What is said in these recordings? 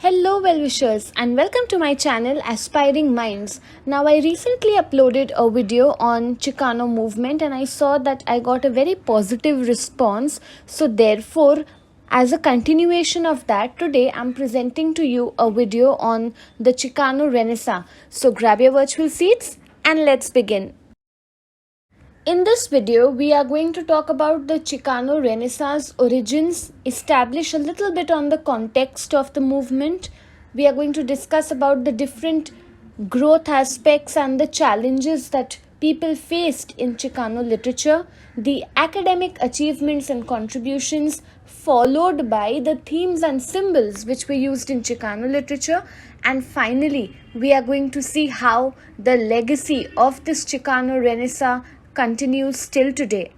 Hello well-wishers and welcome to my channel Aspiring Minds. Now I recently uploaded a video on Chicano Movement and I saw that I got a very positive response. So therefore, as a continuation of that, today I'm presenting to you a video on the Chicano Renaissance. So grab your virtual seats and let's begin. In this video, we are going to talk about the Chicano Renaissance origins, establish a little bit on the context of the movement. We are going to discuss about the different growth aspects and the challenges that people faced in Chicano literature, the academic achievements and contributions, followed by the themes and symbols which were used in Chicano literature. And finally, we are going to see how the legacy of this Chicano Renaissance continues till today.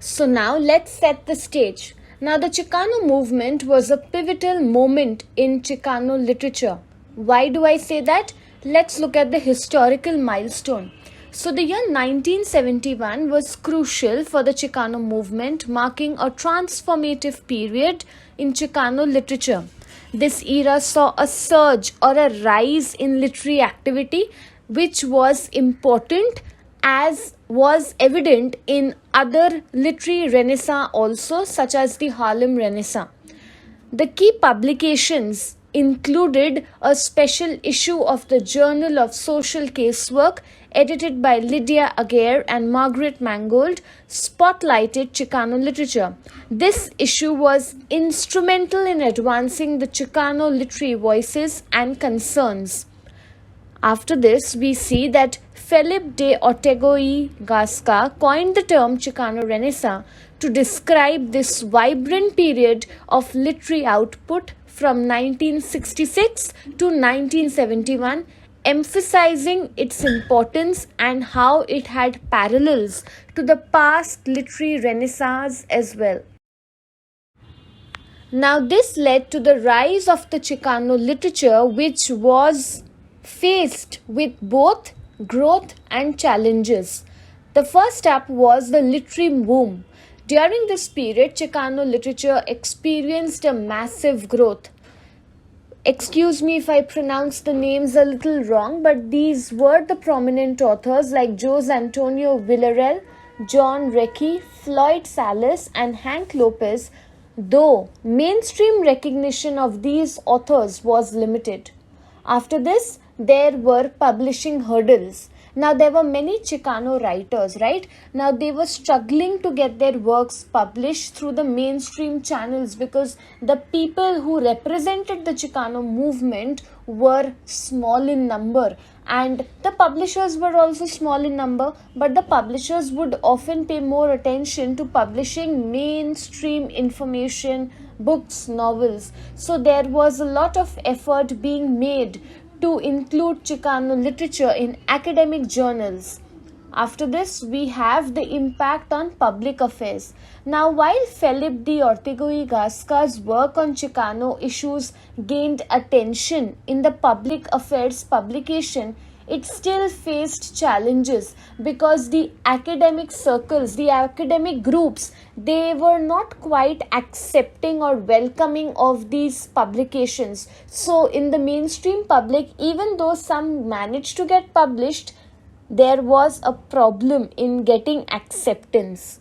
So now let's set the stage. Now the Chicano movement was a pivotal moment in Chicano literature. Why do I say that? Let's look at the historical milestone. So the year 1971 was crucial for the Chicano movement, marking a transformative period in Chicano literature. This era saw a surge or a rise in literary activity, which was important as was evident in other literary renaissance also, such as the Harlem Renaissance. The key publications included a special issue of the Journal of Social Casework, edited by Lydia Aguirre and Margaret Mangold, spotlighted Chicano literature. This issue was instrumental in advancing the Chicano literary voices and concerns. After this, we see that Felipe de Ortego y Gasca coined the term Chicano Renaissance to describe this vibrant period of literary output from 1966 to 1971, emphasizing its importance and how it had parallels to the past literary renaissance as well. Now, this led to the rise of the Chicano literature, which was faced with both growth and challenges. The first step was the literary boom. During this period, Chicano literature experienced a massive growth. Excuse me if I pronounce the names a little wrong, but these were the prominent authors like Jose Antonio Villarreal, John Recchi, Floyd Salas, and Hank Lopez, though mainstream recognition of these authors was limited. After this, there were publishing hurdles. Now, there were many Chicano writers, right? Now, they were struggling to get their works published through the mainstream channels because the people who represented the Chicano movement were small in number, and the publishers were also small in number, but the publishers would often pay more attention to publishing mainstream information, books, novels. So there was a lot of effort being made to include Chicano literature in academic journals. After this, we have the impact on public affairs. Now, while Felipe de Ortego y Gasca's work on Chicano issues gained attention in the public affairs publication, it still faced challenges because the academic circles, the academic groups, they were not quite accepting or welcoming of these publications. So in the mainstream public, even though some managed to get published, there was a problem in getting acceptance.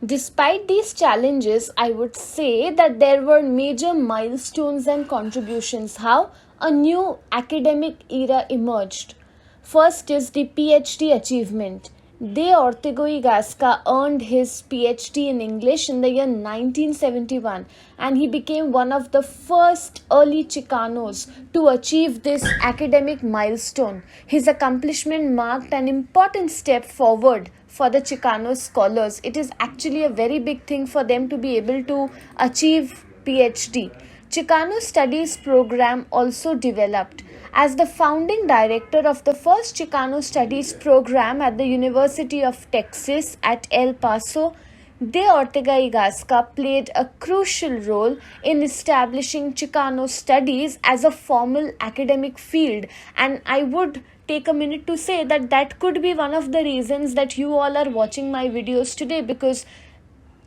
Despite these challenges, I would say that there were major milestones and contributions. How? A new academic era emerged. First is the PhD achievement. De Ortego y Gasca earned his PhD in English in the year 1971, and he became one of the first early Chicanos to achieve this academic milestone. His accomplishment marked an important step forward for the Chicano scholars. It is actually a very big thing for them to be able to achieve PhD. Chicano Studies program also developed. As the founding director of the first Chicano Studies program at the University of Texas at El Paso, De Ortega y Gasca played a crucial role in establishing Chicano Studies as a formal academic field, and I would take a minute to say that that could be one of the reasons that you all are watching my videos today, because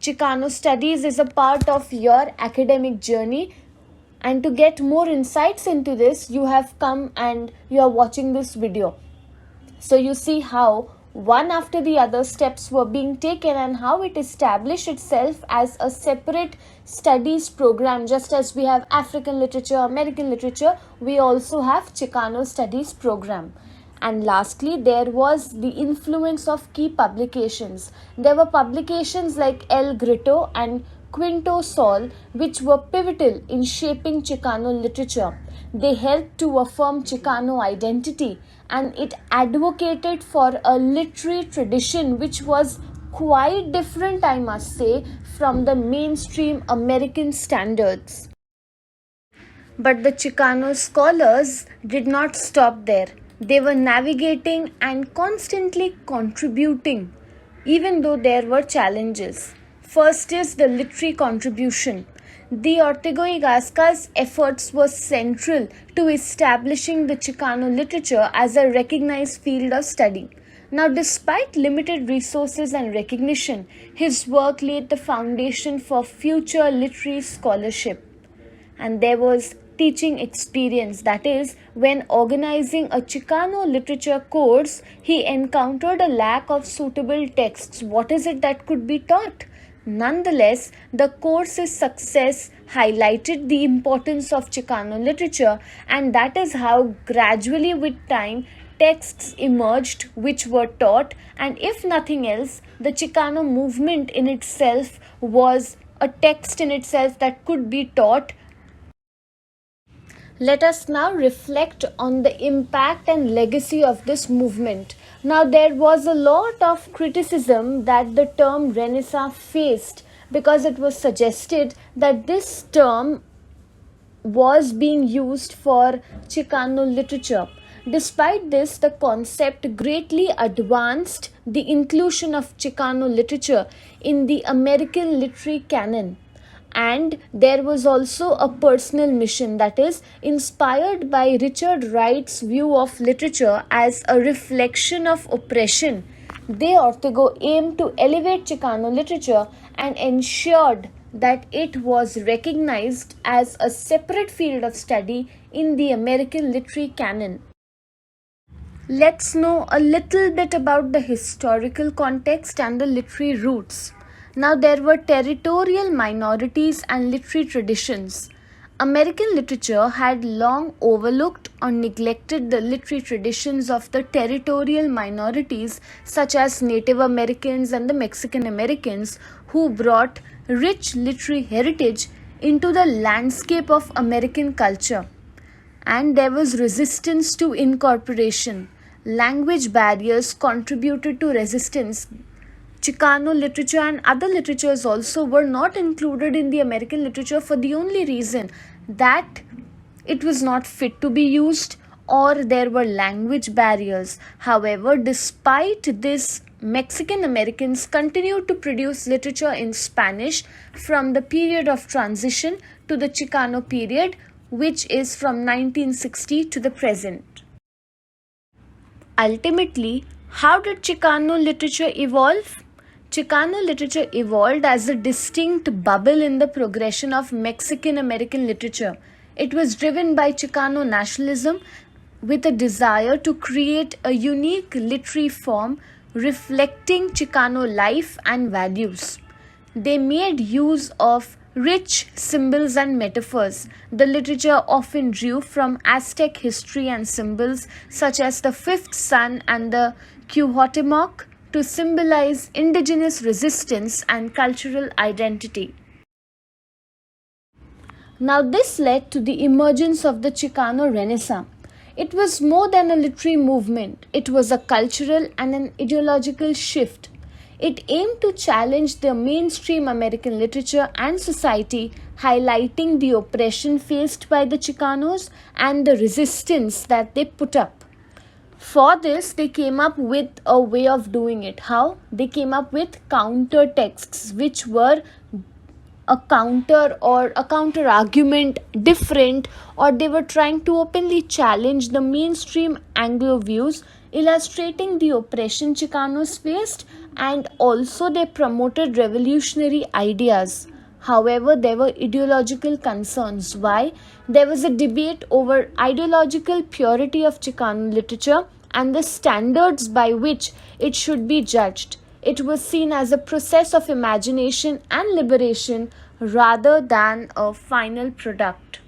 Chicano Studies is a part of your academic journey. And to get more insights into this, you have come and you are watching this video. So you see how one after the other steps were being taken and how it established itself as a separate studies program. Just as we have African literature, American literature, we also have Chicano Studies program. And lastly, there was the influence of key publications. There were publications like El Grito and Quinto Sol, which were pivotal in shaping Chicano literature. They helped to affirm Chicano identity, and it advocated for a literary tradition which was quite different, I must say, from the mainstream American standards. But the Chicano scholars did not stop there. They were navigating and constantly contributing, even though there were challenges. First is the literary contribution. The Ortego y Gasca's efforts were central to establishing the Chicano literature as a recognized field of study. Now, despite limited resources and recognition, his work laid the foundation for future literary scholarship. And there was teaching experience, that is, when organizing a Chicano literature course, he encountered a lack of suitable texts. What is it that could be taught? Nonetheless, the course's success highlighted the importance of Chicano literature, and that is how gradually with time texts emerged which were taught. And if nothing else, the Chicano movement in itself was a text in itself that could be taught. Let us now reflect on the impact and legacy of this movement. Now, there was a lot of criticism that the term Renaissance faced because it was suggested that this term was being used for Chicano literature. Despite this, the concept greatly advanced the inclusion of Chicano literature in the American literary canon. And there was also a personal mission, that is, inspired by Richard Wright's view of literature as a reflection of oppression. De Ortego aimed to elevate Chicano literature and ensured that it was recognized as a separate field of study in the American literary canon. Let's know a little bit about the historical context and the literary roots. Now, there were territorial minorities and literary traditions. American literature had long overlooked or neglected the literary traditions of the territorial minorities, such as Native Americans and the Mexican Americans, who brought rich literary heritage into the landscape of American culture. And there was resistance to incorporation. Language barriers contributed to resistance. Chicano literature and other literatures also were not included in the American literature for the only reason that it was not fit to be used or there were language barriers. However, despite this, Mexican Americans continued to produce literature in Spanish from the period of transition to the Chicano period, which is from 1960 to the present. Ultimately, how did Chicano literature evolve? Chicano literature evolved as a distinct bubble in the progression of Mexican American literature. It was driven by Chicano nationalism with a desire to create a unique literary form reflecting Chicano life and values. They made use of rich symbols and metaphors. The literature often drew from Aztec history and symbols such as the fifth sun and the Cuauhtémoc to symbolize indigenous resistance and cultural identity. Now, this led to the emergence of the Chicano Renaissance. It was more than a literary movement, it was a cultural and an ideological shift. It aimed to challenge the mainstream American literature and society, highlighting the oppression faced by the Chicanos and the resistance that they put up. For this, they came up with a way of doing it. How? They came up with counter texts, which were a counter or a counter argument different, or they were trying to openly challenge the mainstream Anglo views illustrating the oppression Chicanos faced, and also they promoted revolutionary ideas. However, there were ideological concerns. Why? There was a debate over ideological purity of Chicano literature and the standards by which it should be judged. It was seen as a process of imagination and liberation rather than a final product.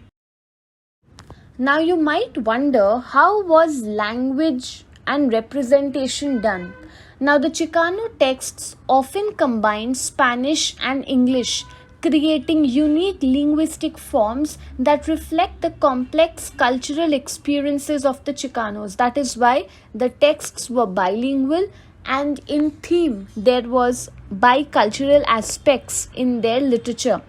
Now you might wonder, how was language and representation done? Now the Chicano texts often combine Spanish and English, creating unique linguistic forms that reflect the complex cultural experiences of the Chicanos. That is why the texts were bilingual, and in theme there was bicultural aspects in their literature.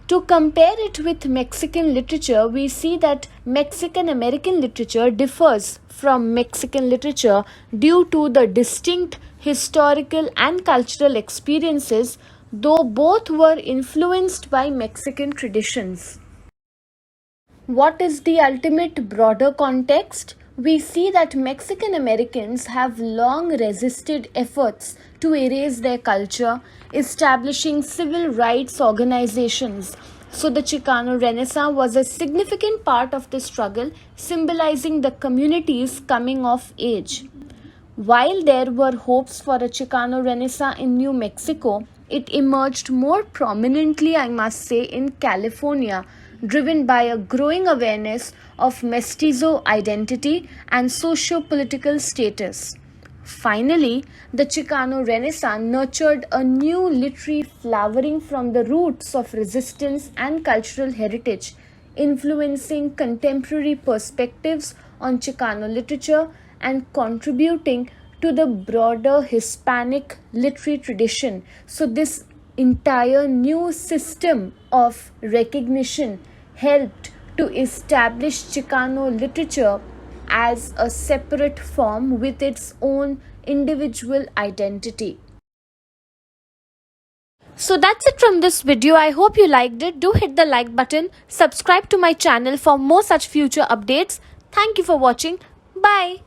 To compare it with Mexican literature, we see that Mexican American literature differs from Mexican literature due to the distinct historical and cultural experiences, though both were influenced by Mexican traditions. What is the ultimate broader context? We see that Mexican Americans have long resisted efforts to erase their culture, establishing civil rights organizations. So, the Chicano Renaissance was a significant part of the struggle, symbolizing the community's coming of age. While there were hopes for a Chicano Renaissance in New Mexico, it emerged more prominently, I must say, in California, driven by a growing awareness of mestizo identity and socio-political status. Finally, the Chicano Renaissance nurtured a new literary flowering from the roots of resistance and cultural heritage, influencing contemporary perspectives on Chicano literature and contributing to the broader Hispanic literary tradition. So, this entire new system of recognition helped to establish Chicano literature as a separate form with its own individual identity. So that's it from this video. I hope you liked it. Do hit the like button, subscribe to my channel for more such future updates. Thank you for watching. Bye.